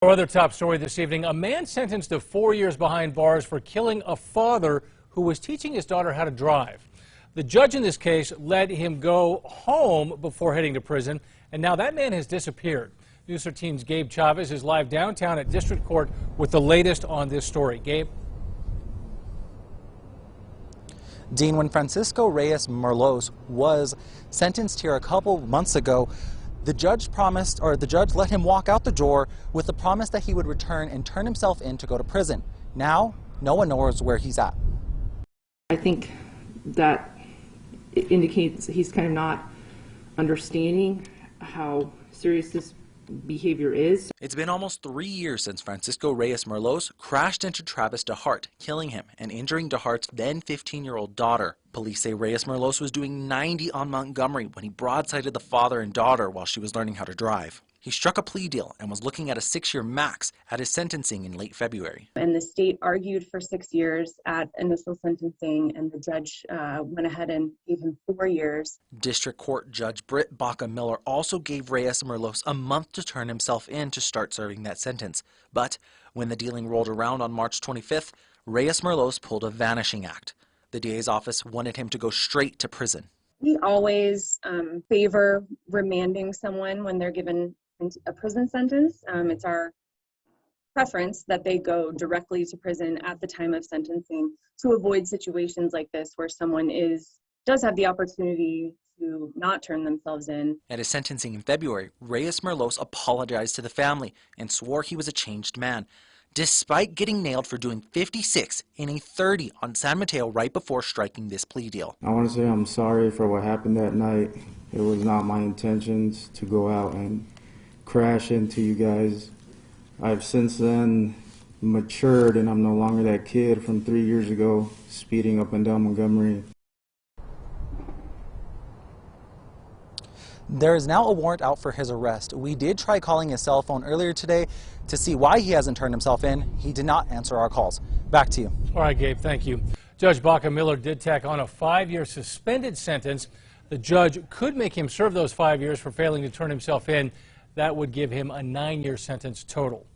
Our other top story this evening, a man sentenced to 4 years behind bars for killing a father who was teaching his daughter how to drive. The judge in this case let him go home before heading to prison, and now that man has disappeared. News 13's Gabe Chavez is live downtown at District Court with the latest on this story. Gabe? Dean, when Francisco Reyes Merlos was sentenced here a couple months ago, the judge let him walk out the door with the promise that he would return and turn himself in to go to prison. Now, no one knows where he's at. I think that it indicates he's kind of not understanding how serious this behavior is. It's been almost 3 years since Francisco Reyes Merlos crashed into Travis DeHart, killing him and injuring DeHart's then 15-year-old daughter. Police say Reyes Merlos was doing 90 on Montgomery when he broadsided the father and daughter while she was learning how to drive. He struck a plea deal and was looking at a 6-year max at his sentencing in late February. And the state argued for 6 years at initial sentencing, and the judge went ahead and gave him 4 years. District Court Judge Britt Baca-Miller also gave Reyes Merlos a month to turn himself in to start serving that sentence. But when the dealing rolled around on March 25th, Reyes Merlos pulled a vanishing act. The DA's office wanted him to go straight to prison. We always favor remanding someone when they're given a prison sentence. It's our preference that they go directly to prison at the time of sentencing to avoid situations like this where someone does have the opportunity to not turn themselves in. At his sentencing in February, Reyes Merlos apologized to the family and swore he was a changed man, despite getting nailed for doing 56 in a 30 on San Mateo right before striking this plea deal. I want to say I'm sorry for what happened that night. It was not my intentions to go out and crash into you guys. I've since then matured and I'm no longer that kid from 3 years ago speeding up and down Montgomery. There is now a warrant out for his arrest. We did try calling his cell phone earlier today to see why he hasn't turned himself in. He did not answer our calls. Back to you. All right, Gabe, thank you. Judge Baca-Miller did tack on a 5-year suspended sentence. The judge could make him serve those 5 years for failing to turn himself in. That would give him a 9-year sentence total.